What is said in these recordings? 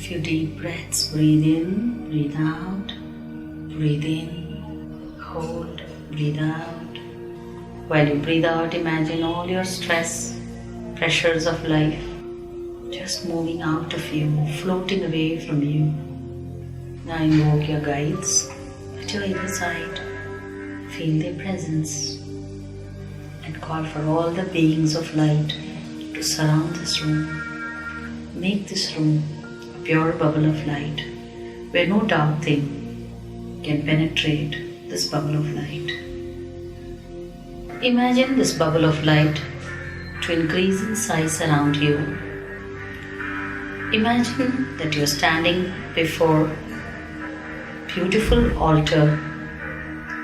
few deep breaths. Breathe in, breathe out, breathe in, hold, breathe out. While you breathe out, imagine all your stress, pressures of life just moving out of you, floating away from you. Now invoke your guides at your either side. Feel their presence and call for all the beings of light to surround this room. Make this room a pure bubble of light where no dark thing can penetrate this bubble of light. Imagine this bubble of light to increase in size around you. Imagine that you are standing before a beautiful altar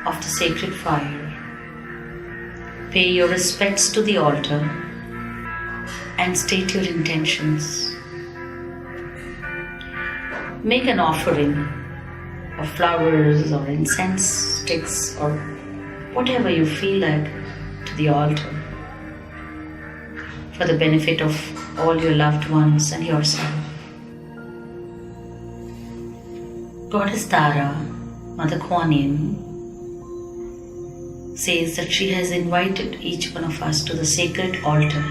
of the sacred fire. Pay your respects to the altar and state your intentions. Make an offering of flowers or incense sticks or whatever you feel like to the altar for the benefit of all your loved ones and yourself. Goddess Tara, Mother Quan Yin, says that she has invited each one of us to the sacred altar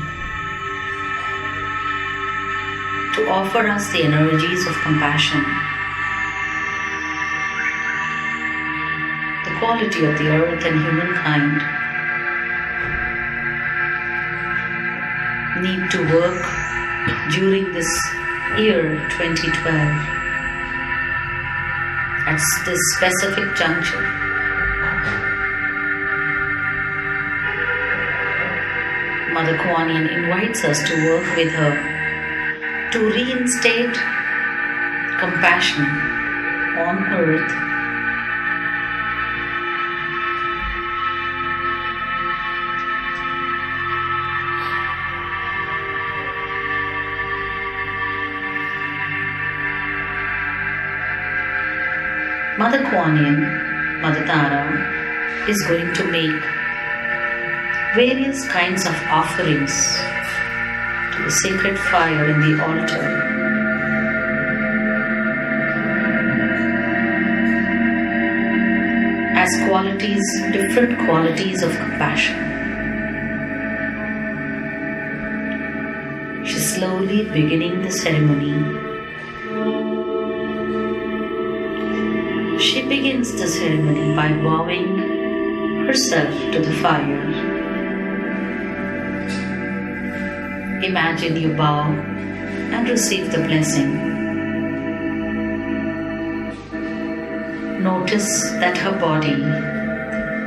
to offer us the energies of compassion, the quality of the earth and humankind need to work during this year 2012 at this specific juncture. Mother Quan Yin invites us to work with her to reinstate compassion on earth Mother Quan Yin, Mother Tara, is going to make various kinds of offerings to the sacred fire in the altar. As qualities, different qualities of compassion. She's slowly beginning the ceremony. She begins the ceremony by bowing herself to the fire. Imagine you bow and receive the blessing. Notice that her body,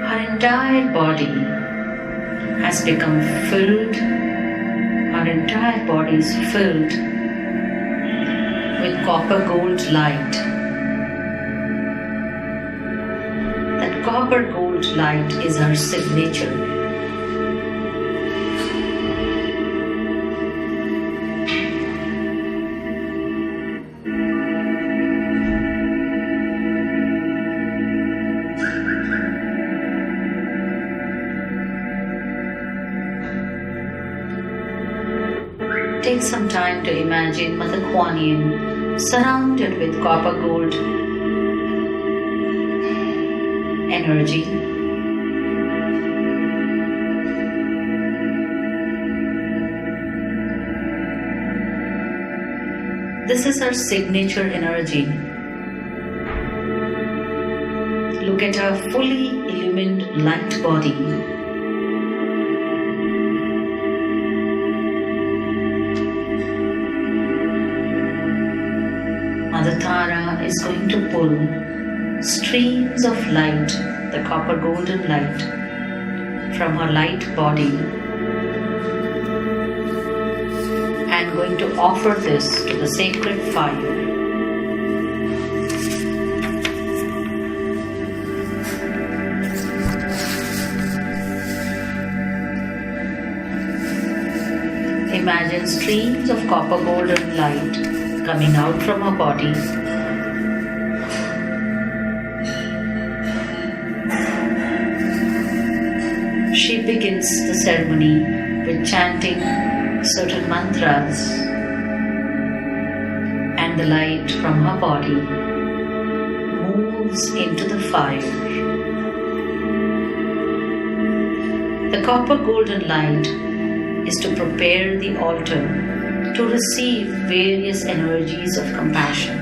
her entire body has become filled, her entire body is filled with copper gold light. That copper gold light is her signature. Take some time to imagine Mother Quan Yin surrounded with copper gold energy. This is her signature energy. Look at her fully illumined light body. Mother Tara is going to pull streams of light, the copper golden light, from her light body and going to offer this to the sacred fire. Imagine streams of copper golden light coming out from her body. She begins the ceremony with chanting certain mantras and and the light from her body moves into the fire. The copper golden light is to prepare the altar to receive various energies of compassion.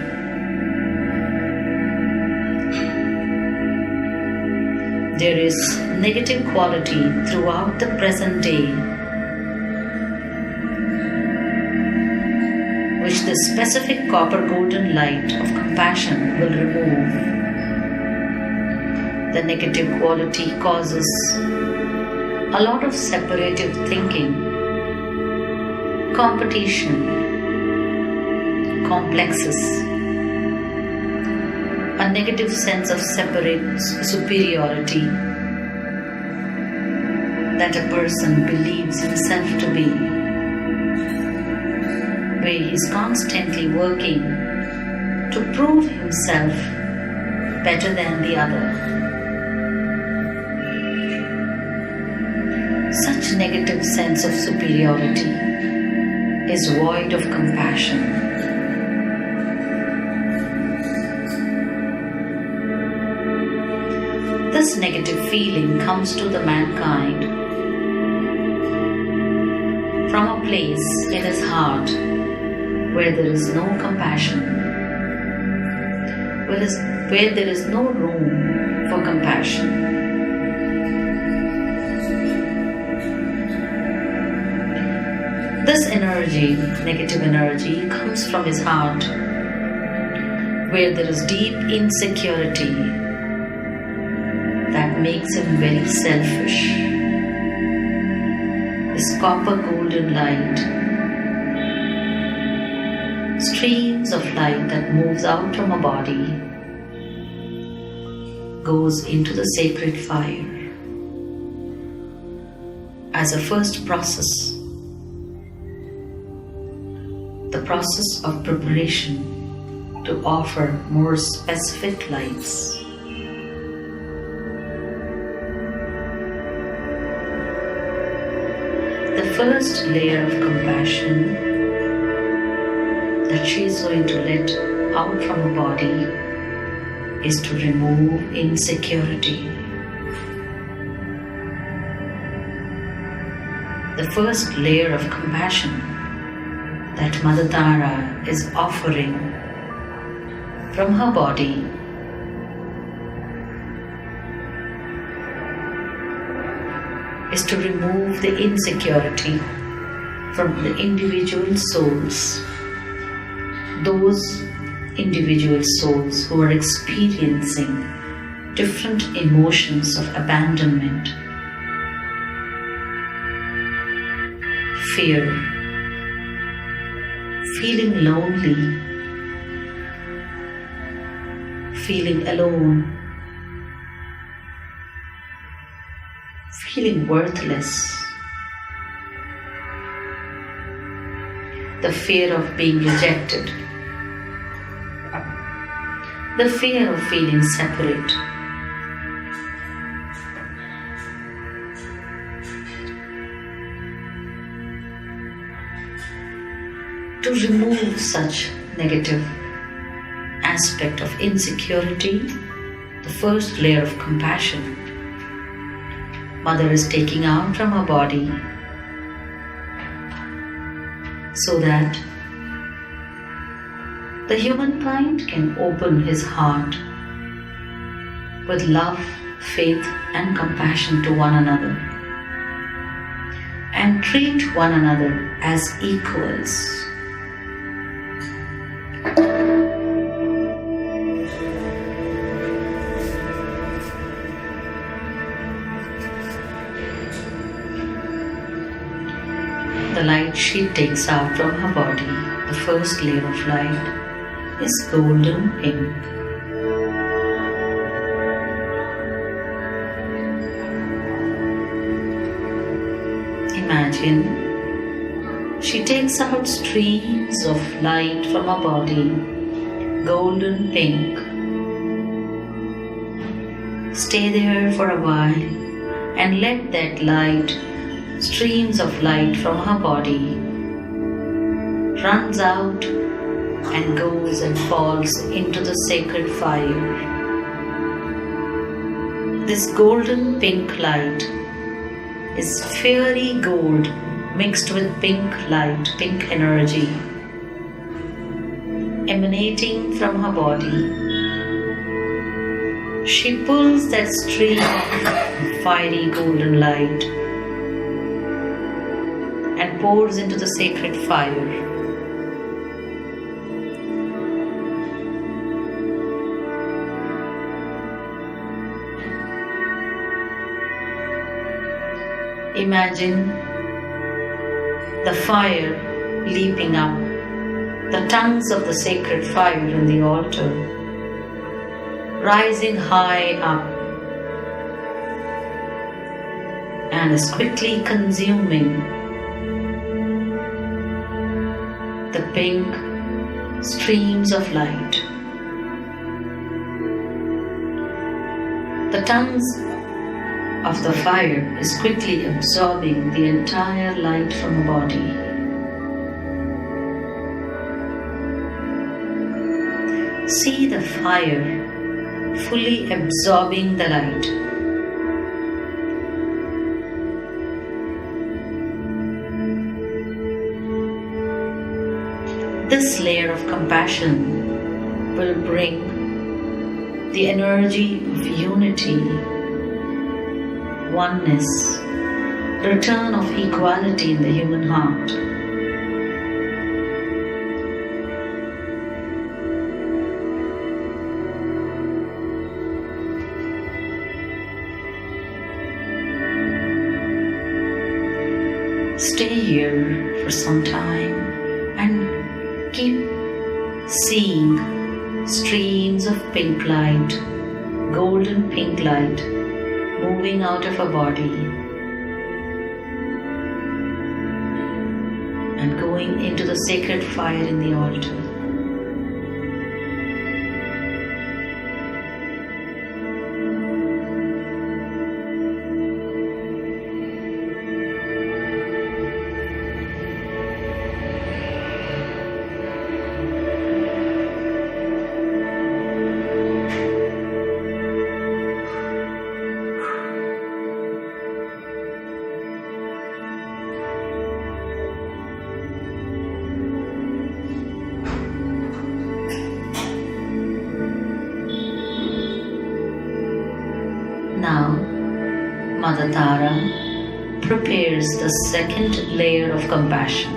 There is negative quality throughout the present day, which the specific copper golden light of compassion will remove. The negative quality causes a lot of separative thinking, competition, complexes, a negative sense of separate superiority that a person believes himself to be, where he is constantly working to prove himself better than the other. Such negative sense of superiority is void of compassion. This negative feeling comes to the mankind from a place in his heart where there is no compassion, where there is no room for compassion. This energy, negative energy, comes from his heart where there is deep insecurity that makes him very selfish. This copper golden light, streams of light that moves out from a body, goes into the sacred fire as a first process. The process of preparation to offer more specific lights. The first layer of compassion that she is going to let out from her body is to remove insecurity. The first layer of compassion that Mother Tara is offering from her body is to remove the insecurity from the individual souls, those individual souls who are experiencing different emotions of abandonment, fear, feeling lonely, feeling alone, feeling worthless, the fear of being rejected, the fear of feeling separate, to remove such negative aspect of insecurity, the first layer of compassion, Mother is taking out from her body so that the humankind can open his heart with love, faith and compassion to one another and treat one another as equals. The light she takes out from her body, the first layer of light, is golden pink. Imagine she takes out streams of light from her body, golden pink. Stay there for a while and let that light, streams of light from her body, runs out and goes and falls into the sacred fire. This golden pink light is fiery gold mixed with pink light, pink energy emanating from her body. She pulls that stream of fiery golden light and pours into the sacred fire. Imagine the fire leaping up, the tongues of the sacred fire in the altar, rising high up and is quickly consuming the pink streams of light. The tongues of the fire is quickly absorbing the entire light from the body. See the fire fully absorbing the light. This layer of compassion will bring the energy of unity, oneness, return of equality in the human heart. Stay here for some time and keep seeing streams of pink light, golden pink light moving out of her body and going into the sacred fire in the altar. Now, Mother Tara prepares the second layer of compassion.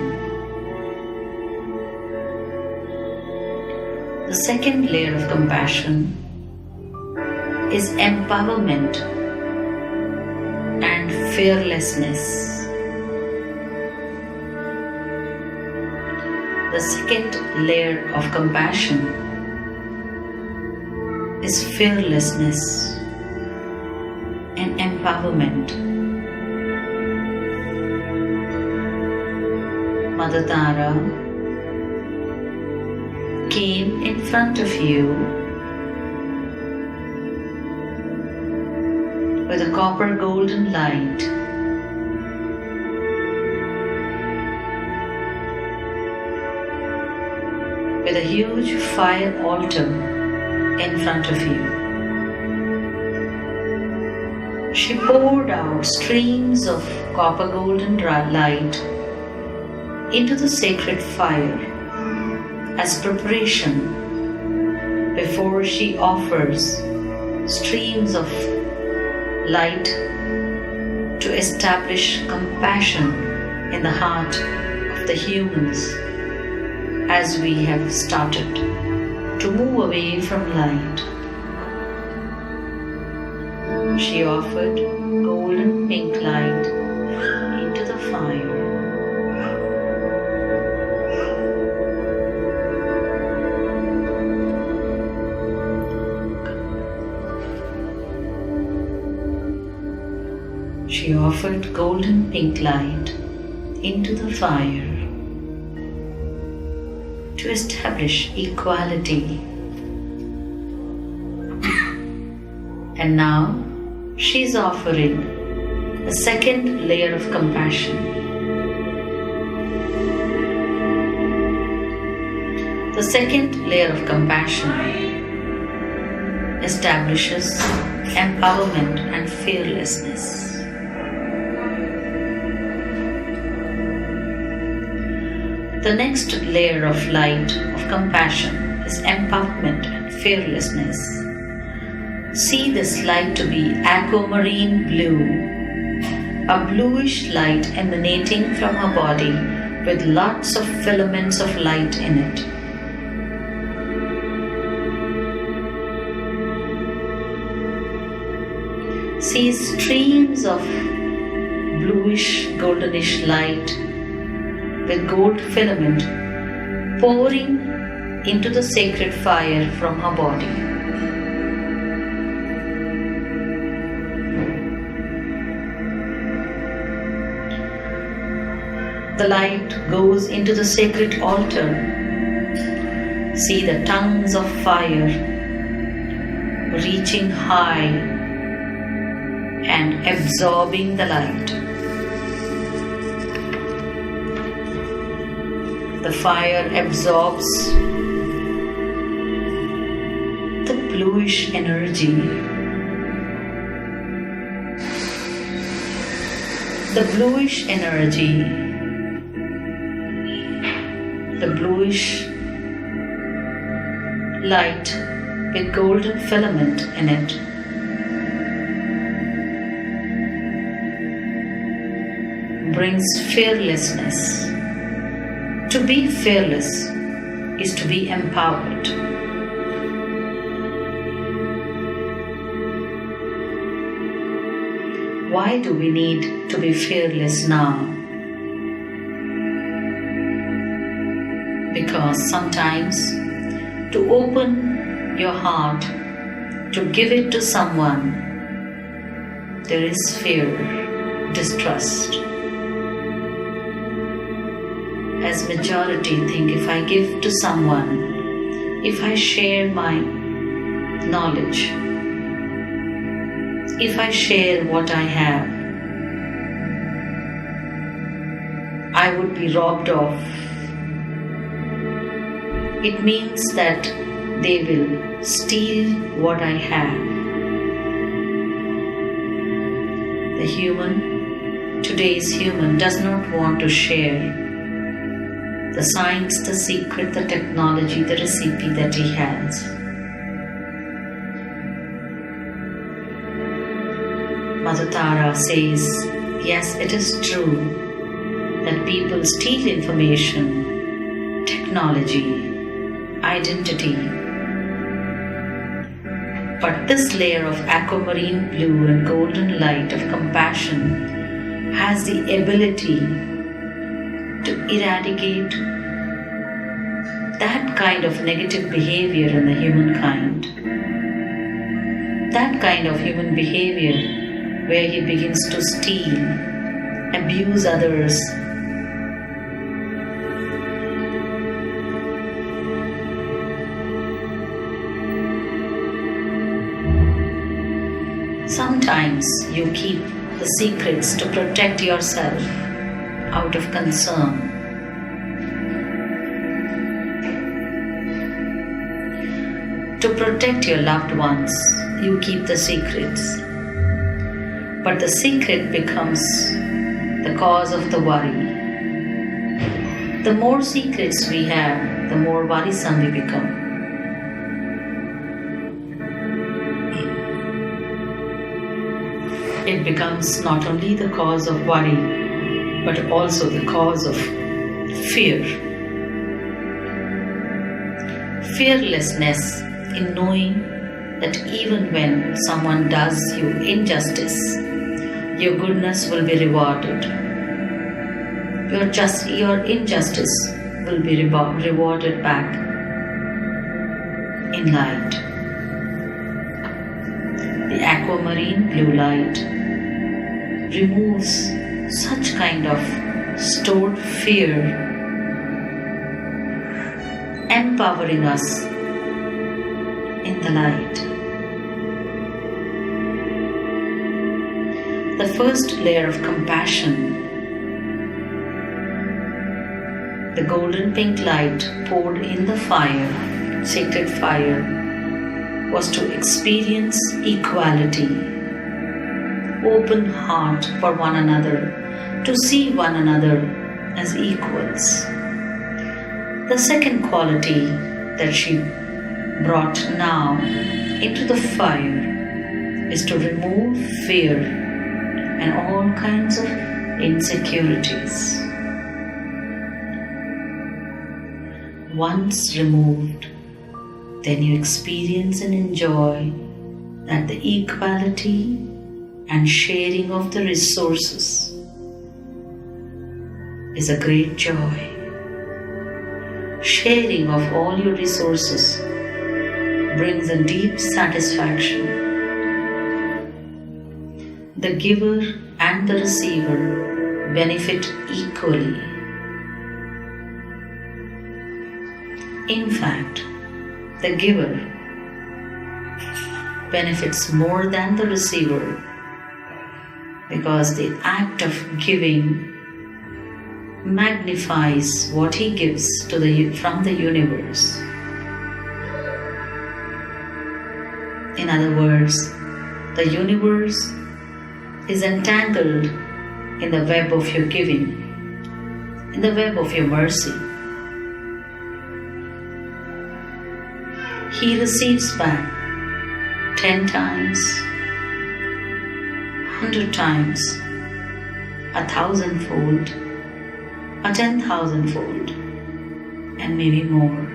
The second layer of compassion is empowerment and fearlessness. The second layer of compassion is fearlessness and empowerment. Mother Tara came in front of you with a copper golden light with a huge fire altar in front of you. She poured out streams of copper golden light into the sacred fire as preparation before she offers streams of light to establish compassion in the heart of the humans as we have started to move away from light. She offered golden pink light into the fire. She offered golden pink light into the fire to establish equality. And now she is offering a second layer of compassion. The The second layer of compassion establishes empowerment and fearlessness. The next layer of light of compassion is empowerment and fearlessness. See this light to be aquamarine blue, a bluish light emanating from her body with lots of filaments of light in it. See streams of bluish goldenish light with gold filament pouring into the sacred fire from her body. The light goes into the sacred altar. See the tongues of fire reaching high and absorbing the light. The fire absorbs the bluish energy. The bluish energy, the bluish light with golden filament in it, brings fearlessness. To be fearless is to be empowered. Why do we need to be fearless now? Because sometimes to open your heart, to give it to someone, there is fear, distrust. As majority think, if I give to someone, if I share my knowledge, if I share what I have, I would be robbed of. It means that they will steal what I have. The human, today's human, does not want to share the science, the secret, the technology, the recipe that he has. Mother Tara says, yes, it is true that people steal information, technology, identity. But this layer of aquamarine blue and golden light of compassion has the ability to eradicate that kind of negative behavior in the humankind. That kind of human behavior where he begins to steal, abuse others, sometimes you keep the secrets to protect yourself out of concern. To protect your loved ones, you keep the secrets. But the secret becomes the cause of the worry. The more secrets we have, the more worrisome we become. It becomes not only the cause of worry, but also the cause of fear. Fearlessness in knowing that even when someone does you injustice, your goodness will be rewarded. Your injustice will be rewarded back in light. The aquamarine blue light removes such kind of stored fear, empowering us in the light. The first layer of compassion The golden pink light poured in the fire, sacred fire, was to experience equality, open heart for one another, to see one another as equals. The second quality that she brought now into the fire is to remove fear and all kinds of insecurities. Once removed, then you experience and enjoy that the equality and sharing of the resources is a great joy. Sharing of all your resources brings a deep satisfaction. The giver and the receiver benefit equally. In fact, the giver benefits more than the receiver because the act of giving magnifies what he gives from the universe. In other words, the universe is entangled in the web of your giving, in the web of your mercy. He receives back 10 times, 100 times, 1,000-fold, a 10,000-fold, and maybe more.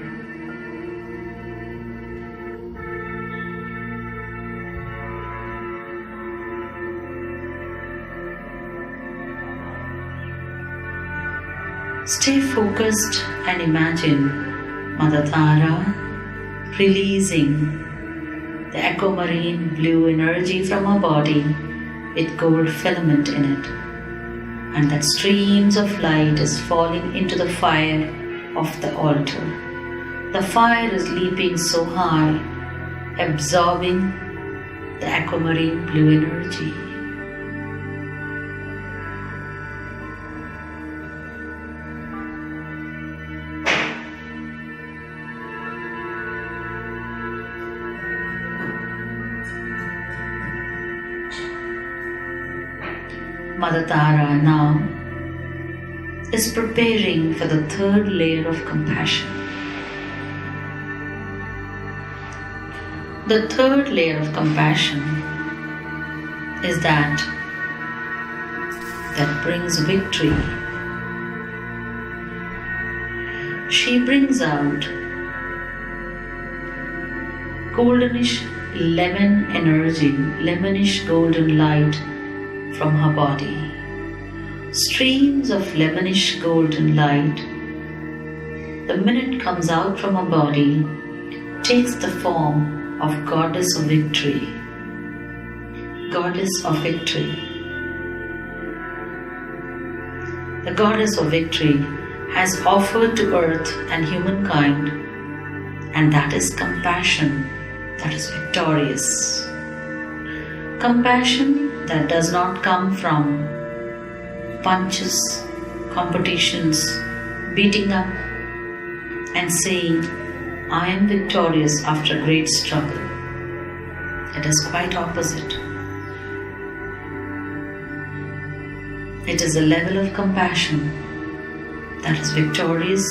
Stay focused and imagine Mother Tara releasing the aquamarine blue energy from her body with gold filament in it, and that streams of light is falling into the fire of the altar. The fire is leaping so high, absorbing the aquamarine blue energy. Mother Tara now is preparing for the third layer of compassion. The third layer of compassion is that brings victory. She brings out goldenish lemon energy, lemonish golden light from her body. Streams of lemonish golden light, the minute comes out from her body, takes the form of Goddess of Victory. Goddess of Victory. The Goddess of Victory has offered to earth and humankind, and that is compassion that is victorious. Compassion that does not come from punches, competitions, beating up and saying, I am victorious after great struggle. It is quite opposite. It is a level of compassion that is victorious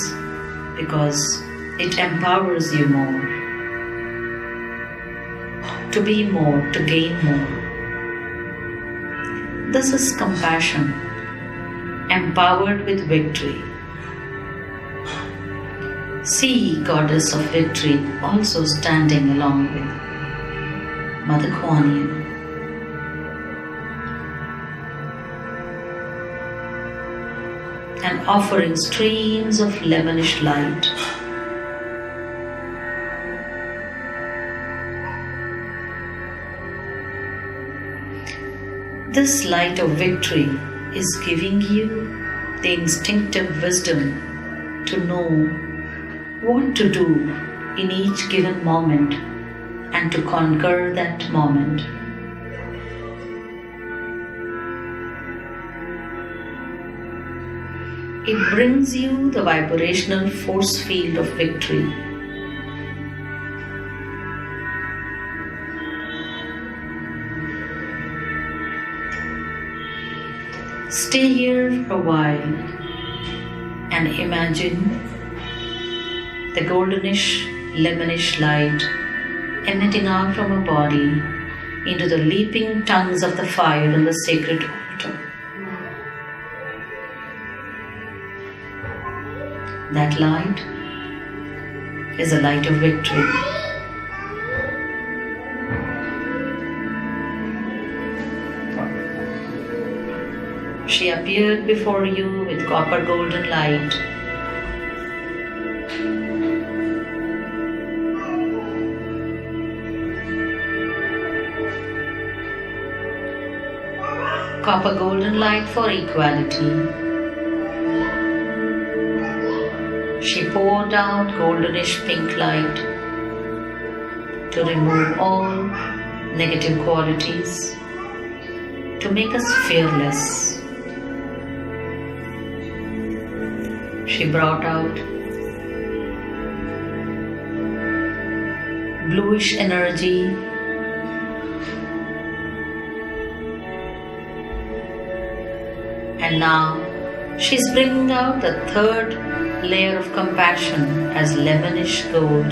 because it empowers you more, to be more, to gain more. This is compassion, empowered with victory. See Goddess of Victory also standing along with Mother Quan Yin. And offering streams of lemonish light. This light of victory is giving you the instinctive wisdom to know what to do in each given moment and to conquer that moment. It brings you the vibrational force field of victory. Stay here for a while and imagine the goldenish, lemonish light emitting out from her body into the leaping tongues of the fire on the sacred altar. That light is a light of victory. She appeared before you with copper golden light. Copper golden light for equality. She poured out goldenish pink light to remove all negative qualities, to make us fearless. She brought out bluish energy, and now she's bringing out the third layer of compassion as lemonish gold.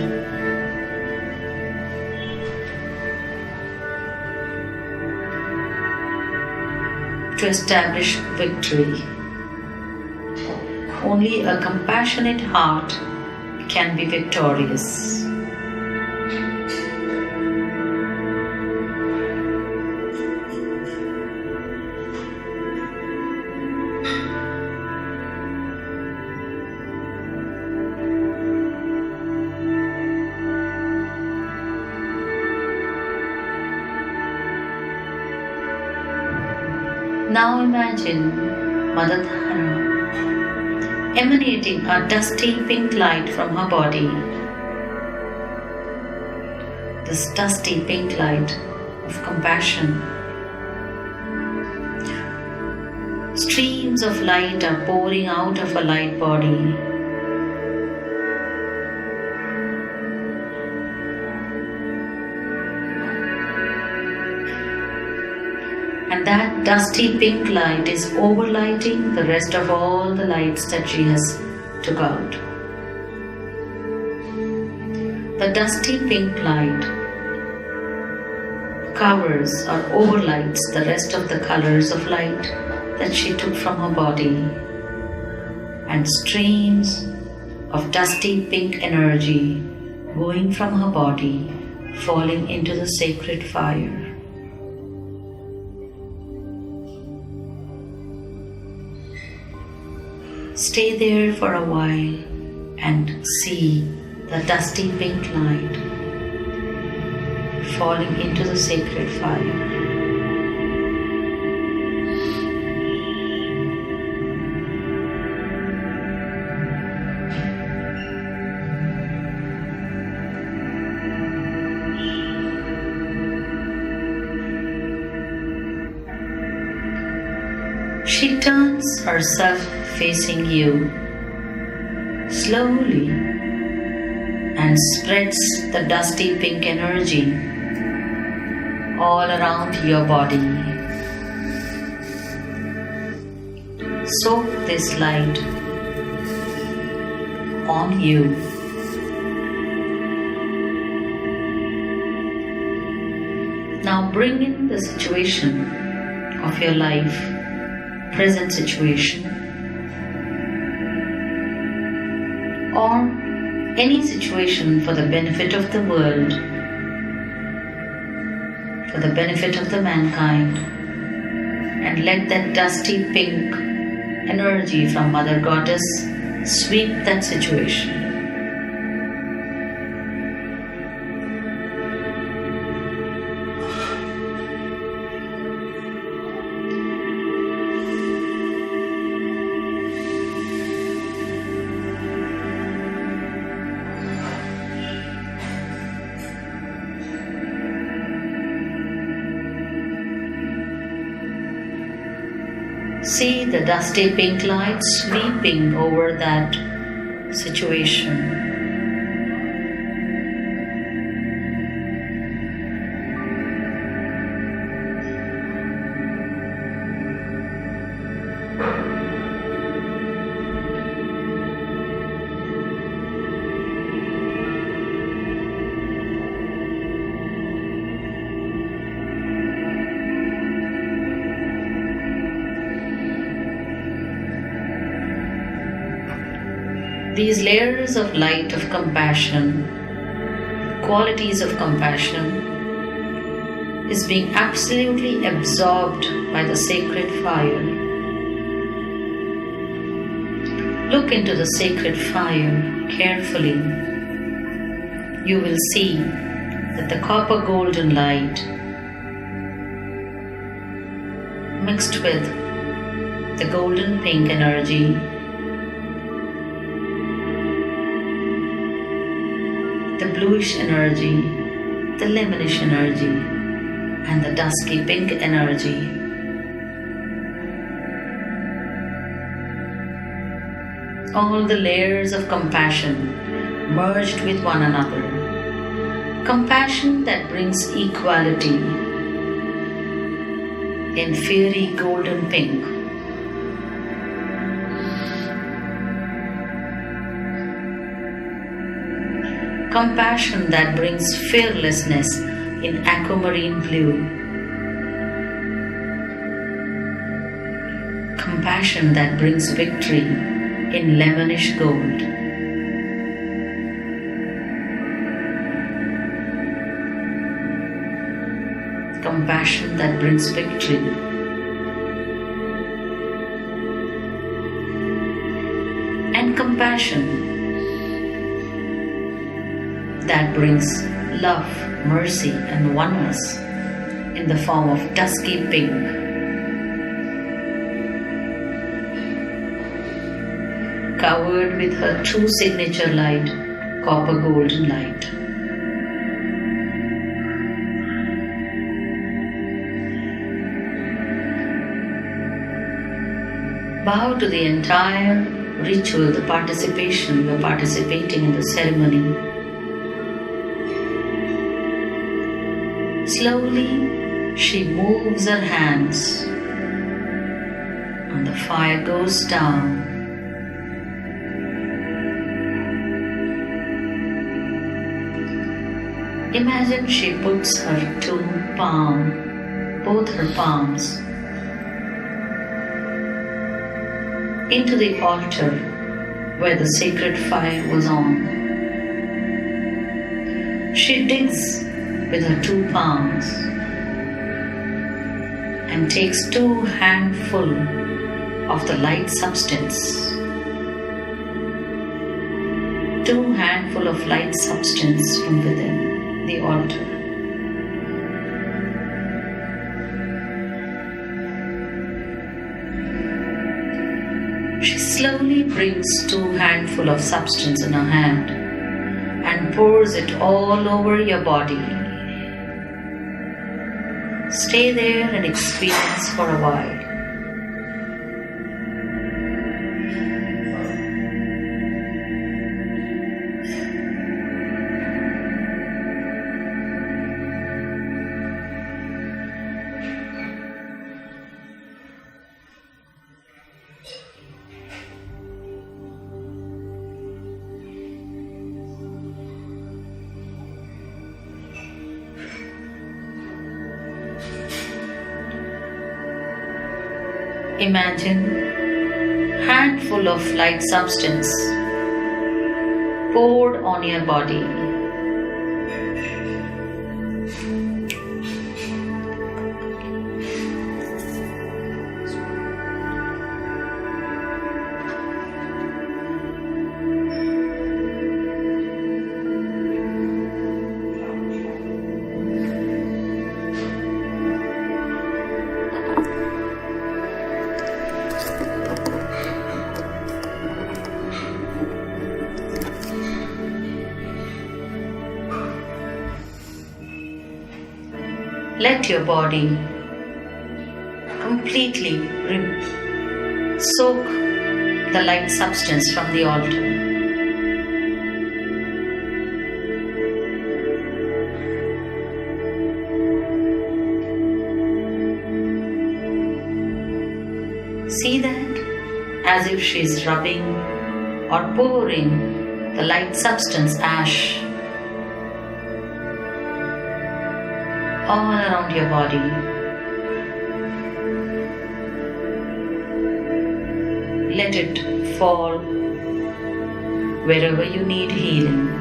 To establish victory. Only a compassionate heart can be victorious. Now imagine Mother Dhara emanating a dusty pink light from her body. This dusty pink light of compassion. Streams of light are pouring out of her light body. And that dusty pink light is overlighting the rest of all the lights that she has took out. The dusty pink light covers or overlights the rest of the colors of light that she took from her body, and streams of dusty pink energy going from her body, falling into the sacred fire. Stay there for a while and see the dusty pink light falling into the sacred fire. She turns herself facing you slowly and spreads the dusty pink energy all around your body. Soak this light on you. Now bring in the situation of your life, present situation, or any situation for the benefit of the world, for the benefit of the mankind, and let that dusty pink energy from Mother Goddess sweep that situation. See the dusty pink light sweeping over that situation. These layers of light of compassion, qualities of compassion, is being absolutely absorbed by the sacred fire. Look into the sacred fire carefully. You will see that the copper golden light mixed with the golden pink energy, the bluish energy, the lemonish energy, and the dusky pink energy. All the layers of compassion merged with one another. Compassion that brings equality in fiery golden pink. Compassion that brings fearlessness in aquamarine blue. Compassion that brings victory in lemonish gold. Compassion that brings victory and compassion that brings love, mercy, and oneness in the form of dusky pink. Covered with her true signature light, copper golden light. Bow to the entire ritual, the participation. You are participating in the ceremony. Slowly, she moves her hands and the fire goes down. Imagine she puts her both her palms, into the altar where the sacred fire was on. She digs with her 2 palms and takes 2 handfuls of the light substance. 2 handfuls of light substance from within the altar. She slowly brings 2 handfuls of substance in her hand and pours it all over your body. Stay there and experience for a while. Imagine handful of light substance poured on your body. Let your body completely Soak the light substance from the altar. See that as if she is rubbing or pouring the light substance ash all around your body. Let it fall wherever you need healing.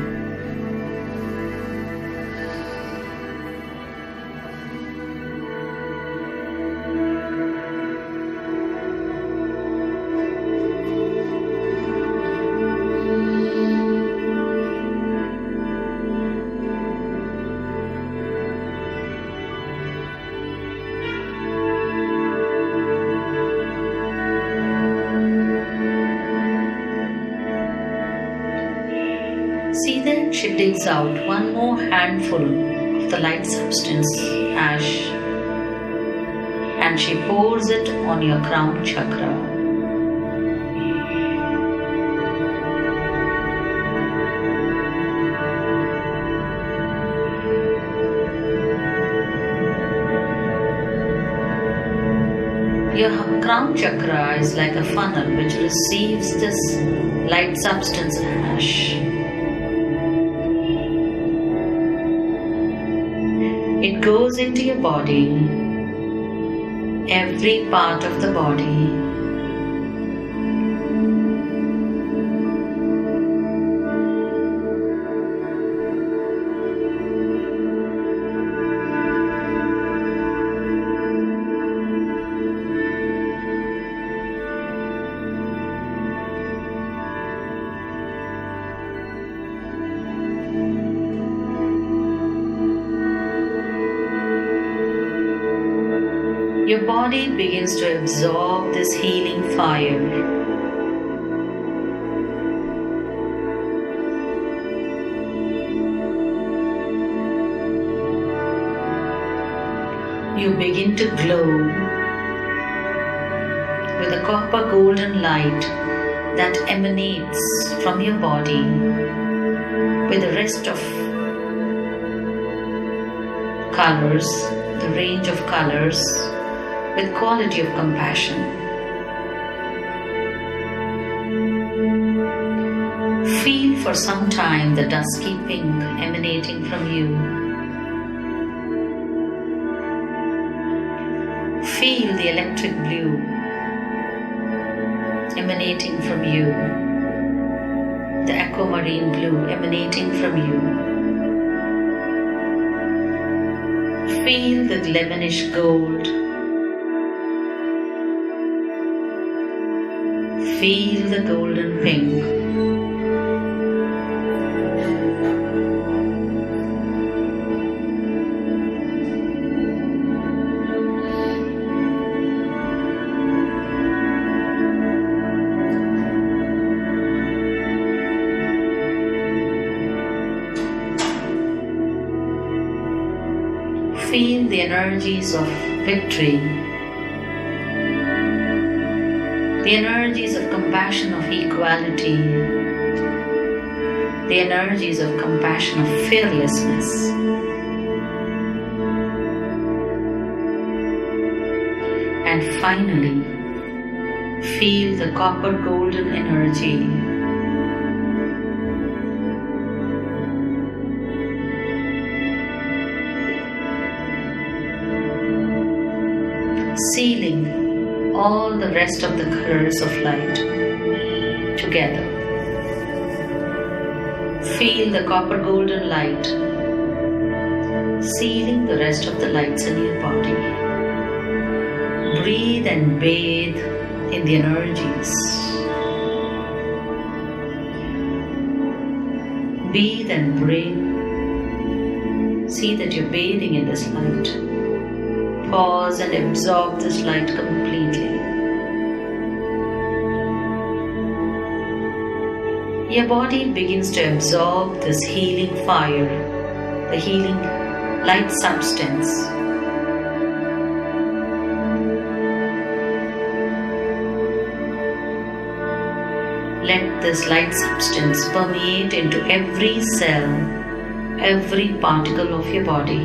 See that she digs out one more handful of the light substance ash and she pours it on your crown chakra. Your crown chakra is like a funnel which receives this light substance ash. It goes into your body, every part of the body. Your body begins to absorb this healing fire. You begin to glow with a copper golden light that emanates from your body with the rest of colors, the range of colors, with quality of compassion. Feel for some time the dusky pink emanating from you. Feel the electric blue emanating from you, the aquamarine blue emanating from you. Feel the lemonish gold. Feel the golden pink. Feel the energies of victory, the energies of compassion of equality, the energies of compassion of fearlessness. And finally, feel the copper golden energy sealing all the rest of the colors of light together. Feel the copper golden light sealing the rest of the lights in your body. Breathe and bathe in the energies. Breathe and breathe. See that you're bathing in this light. Pause and absorb this light completely. Your body begins to absorb this healing fire, the healing light substance. Let this light substance permeate into every cell, every particle of your body,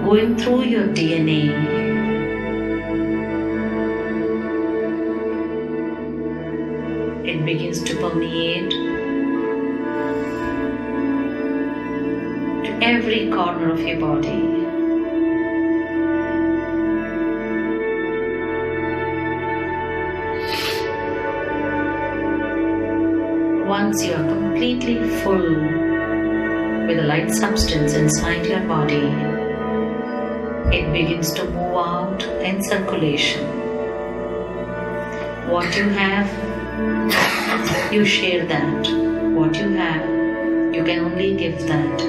going through your DNA, it begins to permeate to every corner of your body. Once you are completely full with the light substance inside your body, it begins to move out in circulation. What you have, you share that. What you have, you can only give that.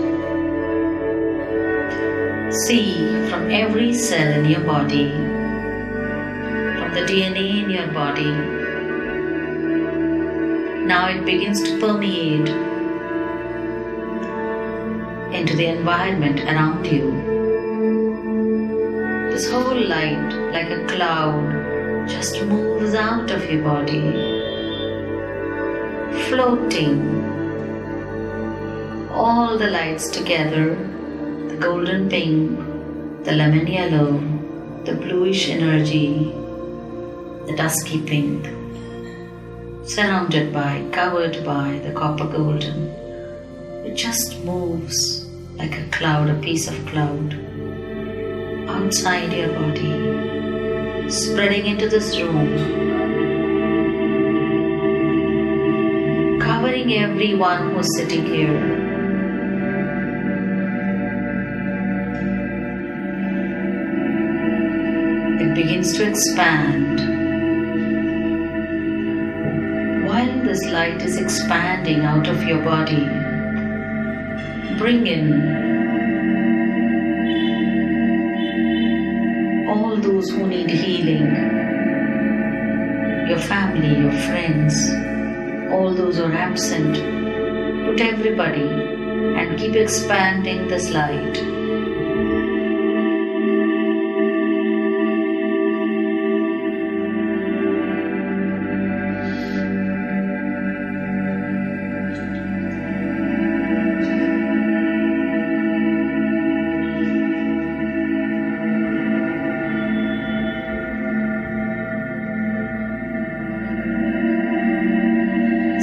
See from every cell in your body, from the DNA in your body, now it begins to permeate into the environment around you. This whole light, like a cloud, just moves out of your body, floating. All the lights together, the golden pink, the lemon yellow, the bluish energy, the dusky pink, surrounded by, covered by the copper golden. It just moves like a cloud, a piece of cloud, outside your body, spreading into this room, covering everyone who's sitting here. It begins to expand. While this light is expanding out of your body, bring in all those who need healing, your family, your friends, all those who are absent. Put everybody and keep expanding this light.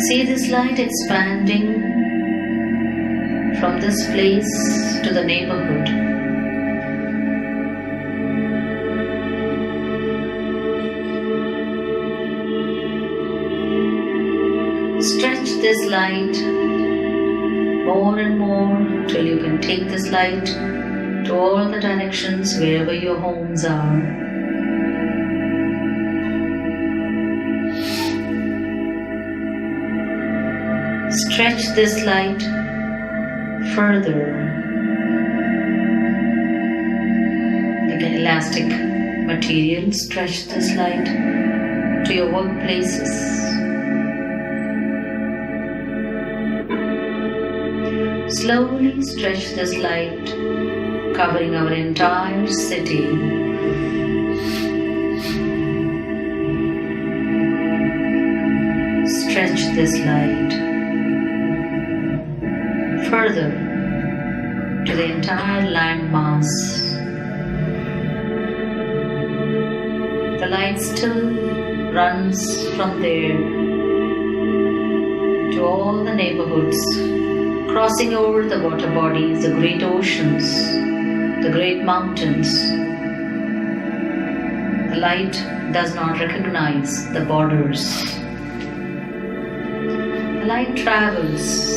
See this light expanding from this place to the neighborhood. Stretch this light more and more till you can take this light to all the directions wherever your homes are. Stretch this light further, like an elastic material. Stretch this light to your workplaces. Slowly stretch this light, covering our entire city. Stretch this light further to the entire landmass. The light still runs from there to all the neighborhoods, crossing over the water bodies, the great oceans, the great mountains. The light does not recognize the borders. The light travels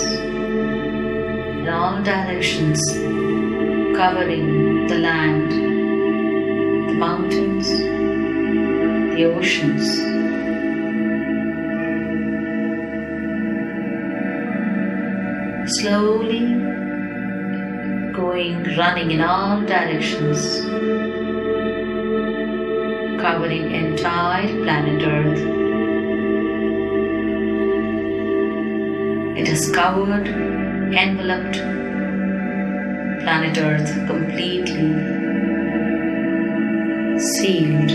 in all directions, covering the land, the mountains, the oceans. Slowly running in all directions, covering entire planet Earth. It has covered, enveloped planet Earth completely, sealed.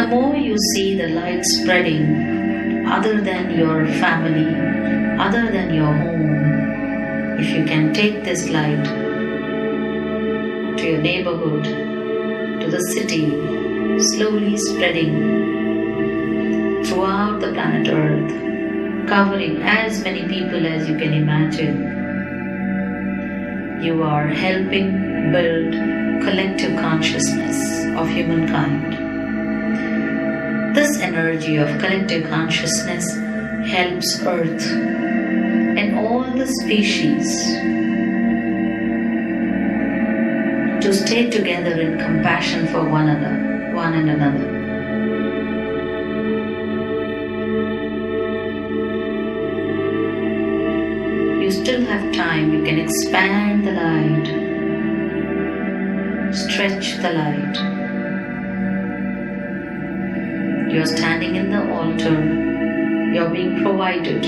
The more you see the light spreading, other than your family, other than your home, if you can take this light to your neighborhood, to the city, slowly spreading throughout the planet Earth, covering as many people as you can imagine, you are helping build collective consciousness of humankind. This energy of collective consciousness helps Earth and all the species to stay together in compassion for one and another. You still have time, you can expand the light, stretch the light. You are standing in the altar, you are being provided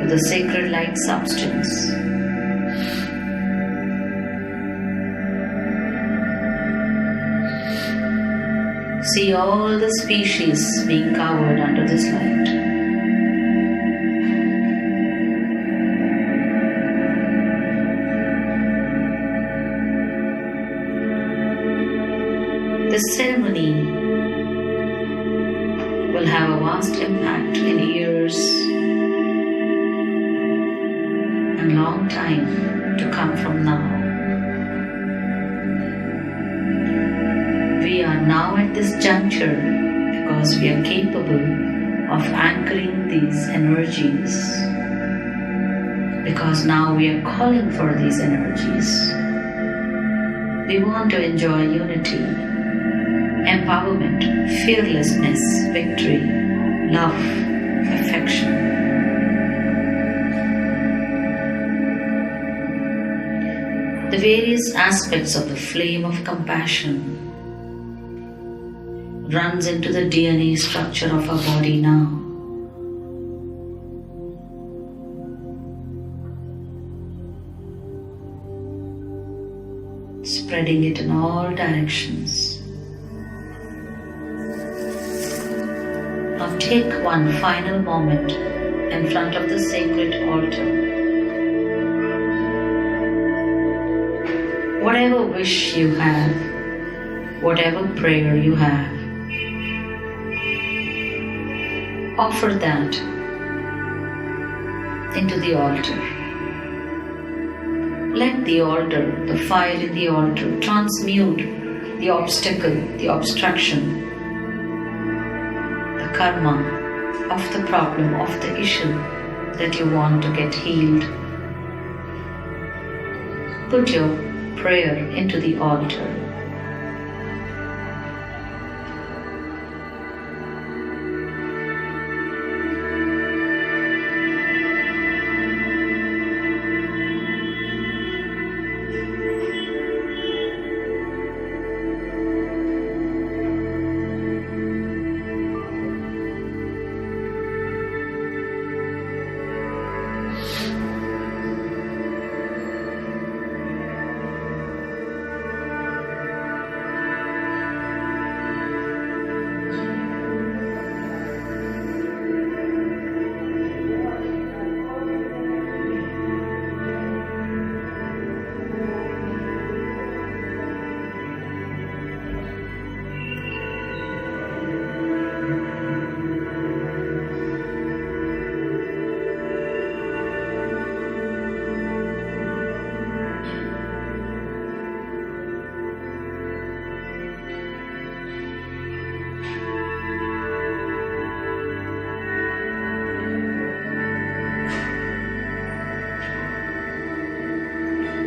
with the sacred light substance. See all the species being covered under this light. This ceremony will have a vast impact in years and long time to come from now. We are now at this juncture because we are capable of anchoring these energies, because now we are calling for these energies. We want to enjoy unity, empowerment, fearlessness, victory, love, affection. The various aspects of the flame of compassion runs into the DNA structure of our body now. Spreading it in all directions. Now take one final moment in front of the sacred altar. Whatever wish you have, whatever prayer you have, offer that into the altar. Let the altar, the fire in the altar, transmute the obstacle, the obstruction, the karma of the problem, of the issue that you want to get healed. Put your prayer into the altar.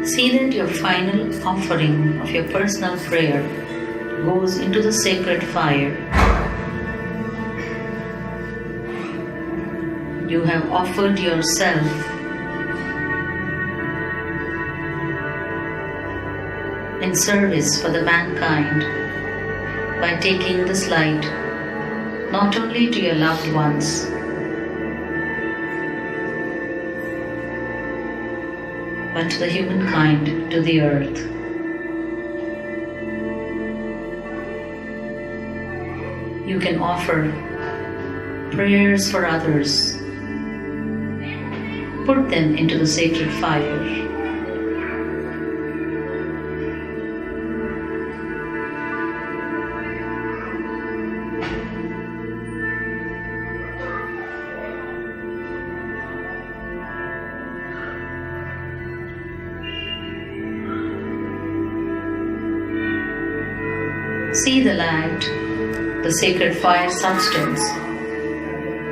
See that your final offering of your personal prayer goes into the sacred fire. You have offered yourself in service for the mankind by taking this light not only to your loved ones, but to the humankind, to the earth. You can offer prayers for others. Put them into the sacred fire. See the light, the sacred fire substance,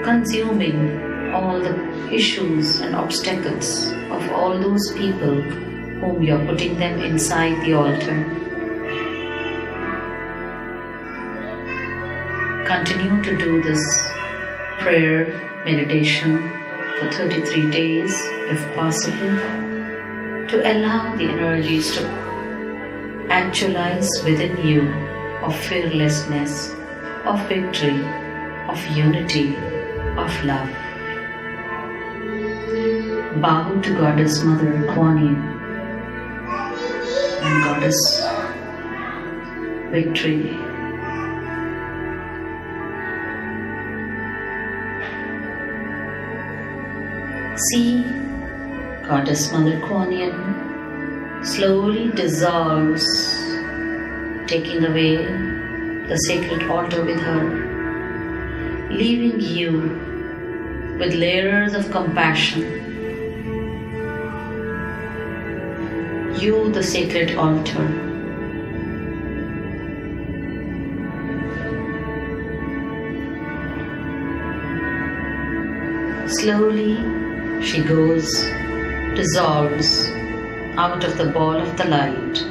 consuming all the issues and obstacles of all those people whom you are putting them inside the altar. Continue to do this prayer meditation for 33 days if possible, to allow the energies to actualize within you of fearlessness, of victory, of unity, of love. Bow to Goddess Mother Quan Yin and Goddess Victory. See, Goddess Mother Quan Yin slowly dissolves, taking away the sacred altar with her, leaving you with layers of compassion. You, the sacred altar. Slowly she goes, dissolves out of the ball of the light.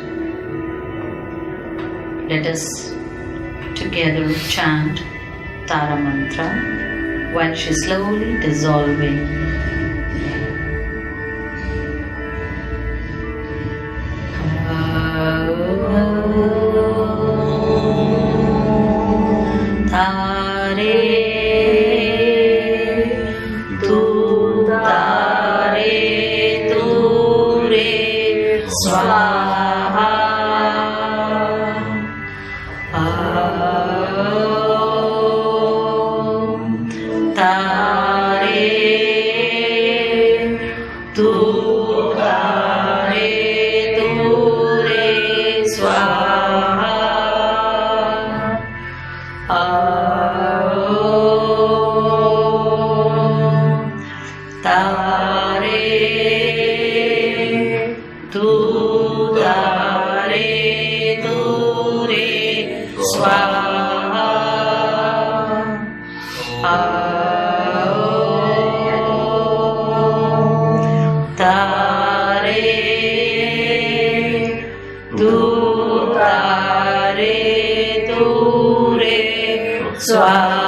Let us together chant Tara Mantra while she is slowly dissolving. Swaha.